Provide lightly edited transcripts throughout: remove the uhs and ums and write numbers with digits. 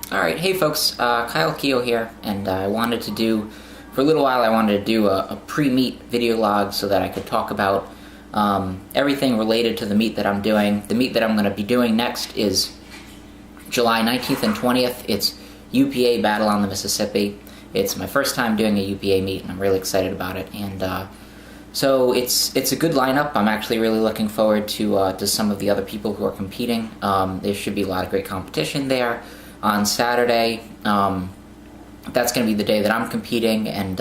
Alright, hey folks, Keough here, and I wanted to do, for a little while I wanted to do a pre-meet video log so that I could talk about everything related to the meet that I'm doing. The meet that I'm going to be doing next is July 19th and 20th. It's UPA Battle on the Mississippi. It's my first time doing a UPA meet, and I'm really excited about it. And so it's a good lineup. I'm actually really looking forward to some of the other people who are competing. There should be a lot of great competition there. On Saturday, that's going to be the day that I'm competing, and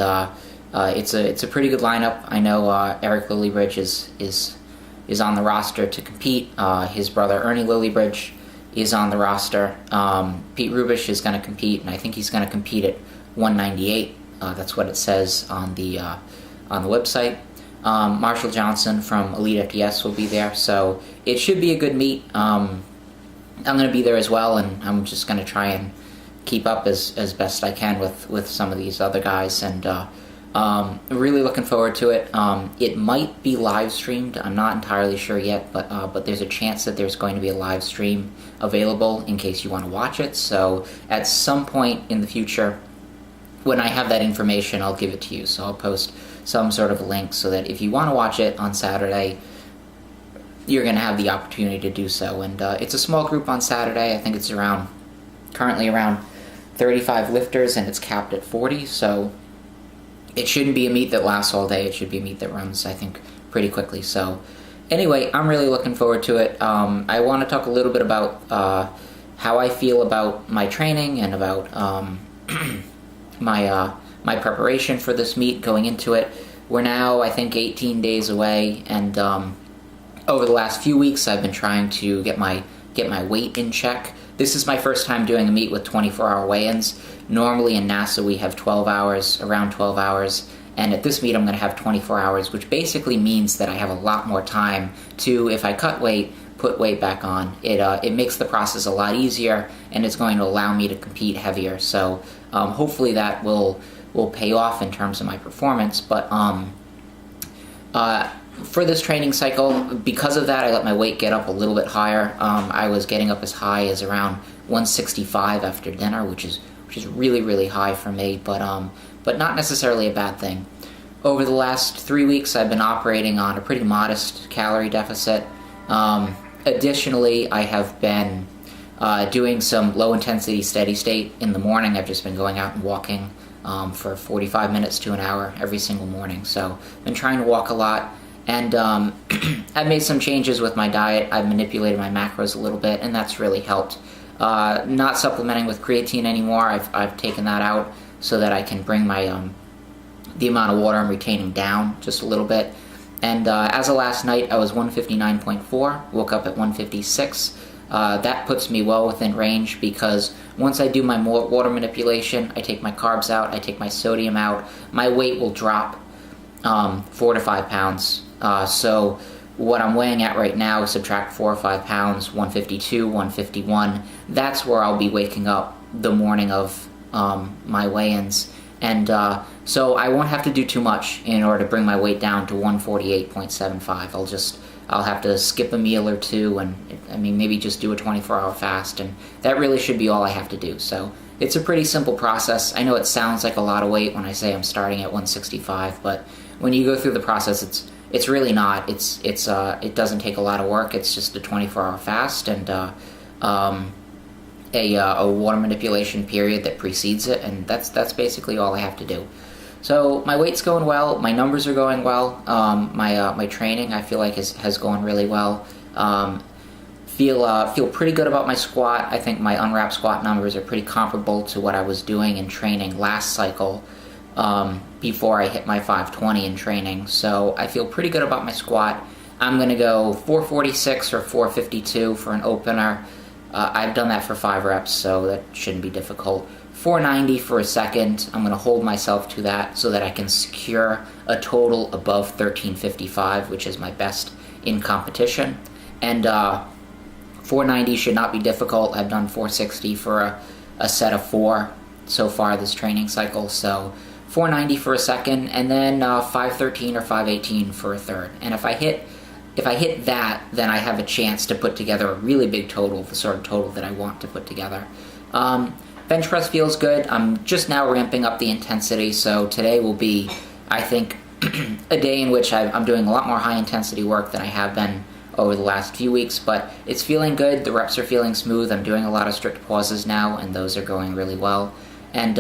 it's a pretty good lineup. I know Ernie Lilliebridge is on the roster to compete. His brother Ernie Lilliebridge is on the roster. Pete Rubish is going to compete, and I think he's going to compete at 198. That's what it says on the website. Marshall Johnson from Elite FDS will be there, so it should be a good meet. I'm going to be there as well, and I'm just going to try and keep up as best I can with some of these other guys, and really looking forward to it. It might be live streamed. I'm not entirely sure yet, but there's a chance that there's going to be a live stream available in case you want to watch it. So at some point in the future, when I have that information, I'll give it to you. So I'll post some sort of link so that if you want to watch it on Saturday, you're going to have the opportunity to do so. And it's a small group on Saturday. I think it's currently around 35 lifters, and it's capped at 40, so it shouldn't be a meet that lasts all day. It should be a meet that runs, I think, pretty quickly. So anyway, I'm really looking forward to it. I want to talk a little bit about how I feel about my training and about my preparation for this meet going into it. We're now, I think, 18 days away, and over the last few weeks, I've been trying to get my weight in check. This is my first time doing a meet with 24-hour weigh-ins. Normally in NASA we have 12 hours, around 12 hours, and at this meet I'm going to have 24 hours, which basically means that I have a lot more time to, if I cut weight, put weight back on. It makes the process a lot easier, and it's going to allow me to compete heavier. So hopefully that will pay off in terms of my performance. But for this training cycle, because of that, I let my weight get up a little bit higher. I was getting up as high as around 165 after dinner, which is really, really high for me, but not necessarily a bad thing. Over the last 3 weeks, I've been operating on a pretty modest calorie deficit. Additionally, I have been doing some low-intensity steady state in the morning. I've just been going out and walking for 45 minutes to an hour every single morning. So I've been trying to walk a lot. And I've made some changes with my diet. I've manipulated my macros a little bit, and that's really helped. Not supplementing with creatine anymore. I've taken that out so that I can bring my the amount of water I'm retaining down just a little bit. And as of last night, I was 159.4, woke up at 156. That puts me well within range, because once I do my water manipulation, I take my carbs out, I take my sodium out, my weight will drop 4 to 5 pounds. So what I'm weighing at right now, subtract 4 or 5 pounds, 152, 151, that's where I'll be waking up the morning of my weigh-ins. And so I won't have to do too much in order to bring my weight down to 148.75. I'll have to skip a meal or two, and maybe just do a 24-hour fast, and that really should be all I have to do. So it's a pretty simple process. I know it sounds like a lot of weight when I say I'm starting at 165, but when you go through the process, it's really not. It doesn't take a lot of work. It's just a 24-hour fast and a water manipulation period that precedes it, and that's basically all I have to do. So my weight's going well. My numbers are going well. My training, I feel like, has gone really well. Feel pretty good about my squat. I think my unwrapped squat numbers are pretty comparable to what I was doing in training last cycle, before I hit my 520 in training. So I feel pretty good about my squat. I'm going to go 446 or 452 for an opener. I've done that for 5 reps, so that shouldn't be difficult. 490 for a second. I'm going to hold myself to that so that I can secure a total above 1355, which is my best in competition. And 490 should not be difficult. I've done 460 for a set of 4 so far this training cycle, so 490 for a second, and then 513 or 518 for a third. And if I hit that, then I have a chance to put together a really big total, the sort of total that I want to put together. bench press feels good. I'm just now ramping up the intensity, so today will be, I think, a day in which I'm doing a lot more high intensity work than I have been over the last few weeks, but it's feeling good. The reps are feeling smooth. I'm doing a lot of strict pauses now, and those are going really well. And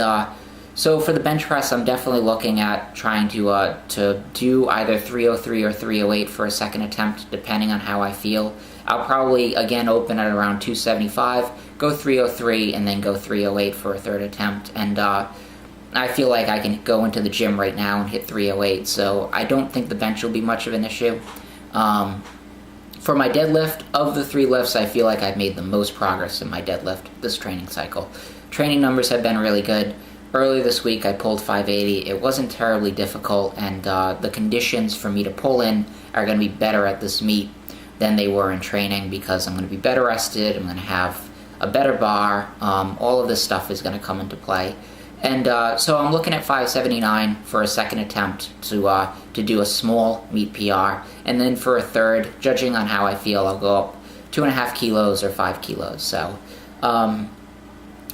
so for the bench press, I'm definitely looking at trying to do either 303 or 308 for a second attempt, depending on how I feel. I'll probably, again, open at around 275, go 303, and then go 308 for a third attempt. And I feel like I can go into the gym right now and hit 308, so I don't think the bench will be much of an issue. For my deadlift, of the 3 lifts, I feel like I've made the most progress in my deadlift this training cycle. Training numbers have been really good. Earlier this week, I pulled 580. It wasn't terribly difficult, and the conditions for me to pull in are going to be better at this meet than they were in training because I'm going to be better rested, I'm going to have a better bar, all of this stuff is going to come into play. And so I'm looking at 579 for a second attempt to do a small meet PR, and then for a third, judging on how I feel, I'll go up 2.5 kilos or 5 kilos. So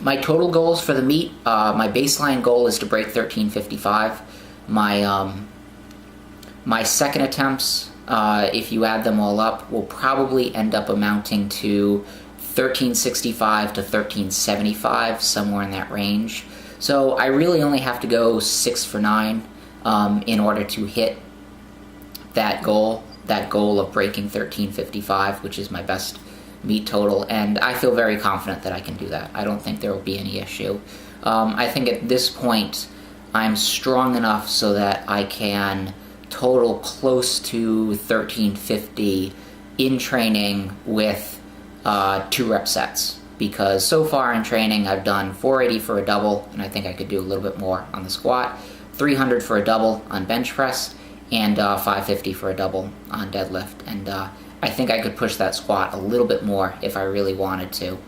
my total goals for the meet, my baseline goal is to break 1355. My second attempts, if you add them all up, will probably end up amounting to 1365 to 1375, somewhere in that range. So I really only have to go 6 for 9 in order to hit that goal of breaking 1355, which is my best meet total, and I feel very confident that I can do that. I don't think there will be any issue. I think at this point I'm strong enough so that I can total close to 1350 in training with 2 rep sets, because so far in training I've done 480 for a double, and I think I could do a little bit more on the squat, 300 for a double on bench press, and 550 for a double on deadlift, and I think I could push that squat a little bit more if I really wanted to.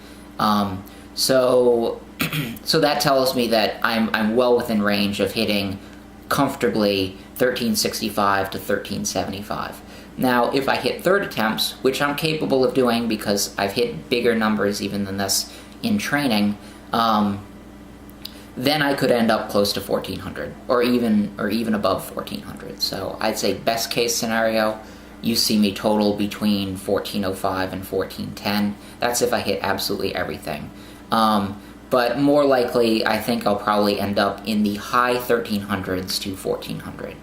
So that tells me that I'm well within range of hitting comfortably 1365 to 1375. Now, if I hit third attempts, which I'm capable of doing because I've hit bigger numbers even than this in training, then I could end up close to 1400 or even above 1400. So I'd say best case scenario, you see me total between 1405 and 1410. That's if I hit absolutely everything. But more likely, I think I'll probably end up in the high 1300s to 1400.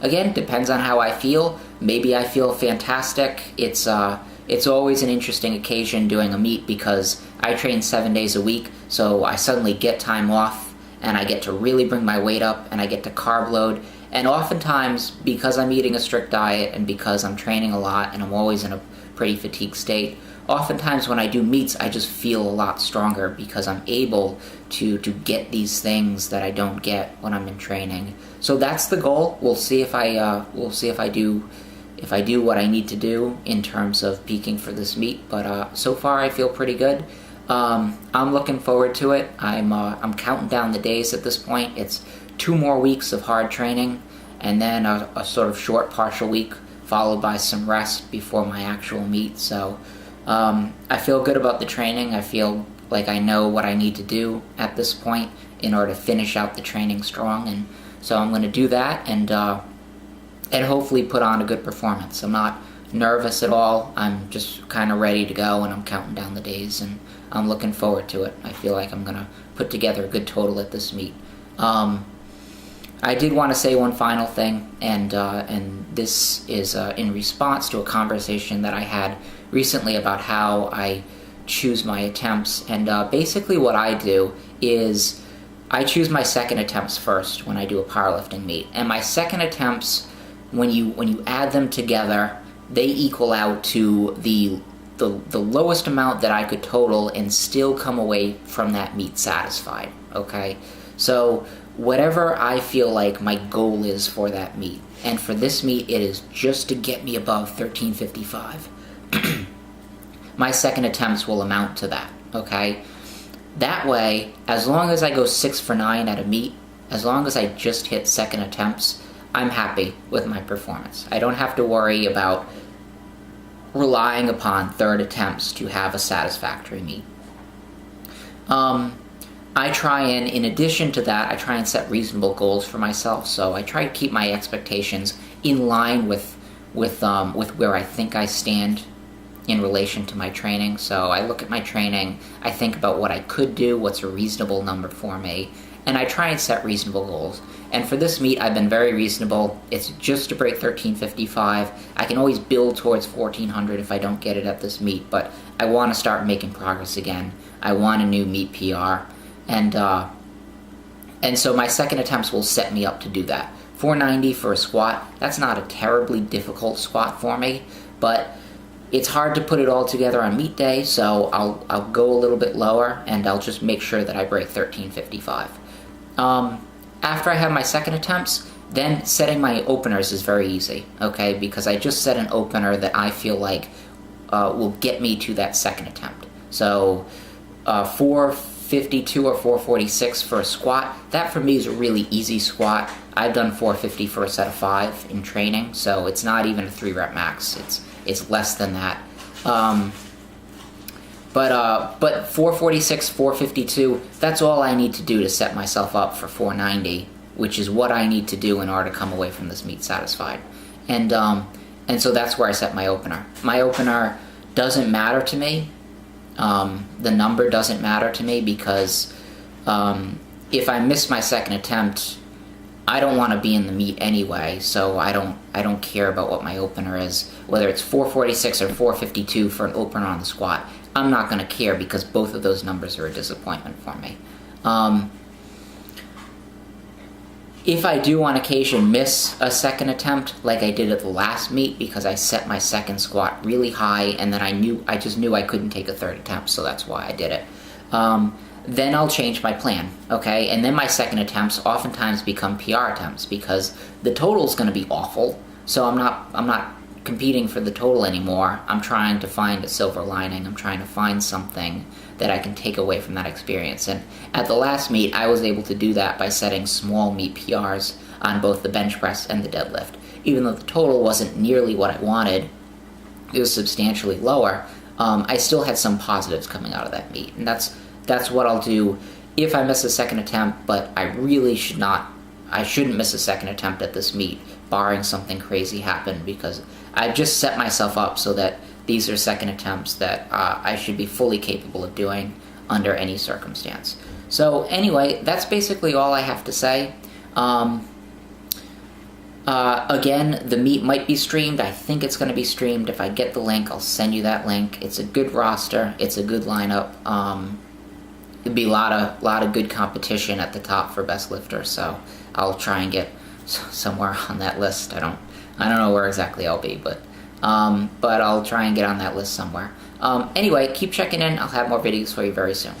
Again, depends on how I feel. Maybe I feel fantastic. It's always an interesting occasion doing a meet because I train 7 days a week, so I suddenly get time off and I get to really bring my weight up and I get to carb load. And oftentimes, because I'm eating a strict diet and because I'm training a lot and I'm always in a pretty fatigued state, oftentimes when I do meets, I just feel a lot stronger because I'm able to get these things that I don't get when I'm in training. So that's the goal. We'll see if I do what I need to do in terms of peaking for this meet. But so far, I feel pretty good. I'm looking forward to it. I'm counting down the days at this point. It's 2 more weeks of hard training, and then a sort of short partial week followed by some rest before my actual meet. So I feel good about the training. I feel like I know what I need to do at this point in order to finish out the training strong, and so I'm going to do that and hopefully put on a good performance. I'm not nervous at all. I'm just kind of ready to go, and I'm counting down the days, and I'm looking forward to it. I feel like I'm going to put together a good total at this meet. I did want to say one final thing, and this is in response to a conversation that I had recently about how I choose my attempts. And basically what I do is I choose my second attempts first when I do a powerlifting meet. And my second attempts, when you add them together, they equal out to the lowest amount that I could total and still come away from that meet satisfied, okay? So whatever I feel like my goal is for that meet, and for this meet it is just to get me above 1355, my second attempts will amount to that, okay? That way, as long as I go 6 for 9 at a meet, as long as I just hit second attempts, I'm happy with my performance. I don't have to worry about relying upon third attempts to have a satisfactory meet. I try and, in addition to that, I try and set reasonable goals for myself. So I try to keep my expectations in line with where I think I stand in relation to my training. So I look at my training, I think about what I could do, what's a reasonable number for me, and I try and set reasonable goals. And for this meet, I've been very reasonable. It's just to break 13:55. I can always build towards 1400 if I don't get it at this meet, but I want to start making progress again. I want a new meet PR, and so my second attempts will set me up to do that. 490 for a squat, that's not a terribly difficult squat for me, but it's hard to put it all together on meet day, so I'll go a little bit lower, and I'll just make sure that I break 13:55. After I have my second attempts, then setting my openers is very easy, okay? Because I just set an opener that I feel like will get me to that second attempt. So 452 or 446 for a squat, that for me is a really easy squat. I've done 450 for a set of 5 in training, so it's not even a 3-rep max. It's less than that. But 446, 452, that's all I need to do to set myself up for 490, which is what I need to do in order to come away from this meet satisfied. And so that's where I set my opener. My opener doesn't matter to me. The number doesn't matter to me because if I miss my second attempt, I don't want to be in the meet anyway, so I don't care about what my opener is. Whether it's 446 or 452 for an opener on the squat, I'm not going to care because both of those numbers are a disappointment for me. If I do on occasion miss a second attempt, like I did at the last meet because I set my second squat really high and then I just knew I couldn't take a third attempt, so that's why I did it. Then I'll change my plan, okay? And then my second attempts oftentimes become PR attempts because the total's going to be awful, so I'm not competing for the total anymore. I'm trying to find a silver lining. I'm trying to find something that I can take away from that experience. And at the last meet, I was able to do that by setting small meet PRs on both the bench press and the deadlift. Even though the total wasn't nearly what I wanted, it was substantially lower, I still had some positives coming out of that meet. And that's what I'll do if I miss a second attempt, but I really shouldn't miss a second attempt at this meet, barring something crazy happen, because I've just set myself up so that these are second attempts that I should be fully capable of doing under any circumstance. So anyway, that's basically all I have to say. Again, the meet might be streamed. I think it's going to be streamed. If I get the link, I'll send you that link. It's a good roster. It's a good lineup. It'd be a lot of good competition at the top for best lifter. So I'll try and get somewhere on that list. I don't know where exactly I'll be, but I'll try and get on that list somewhere. Anyway, keep checking in. I'll have more videos for you very soon.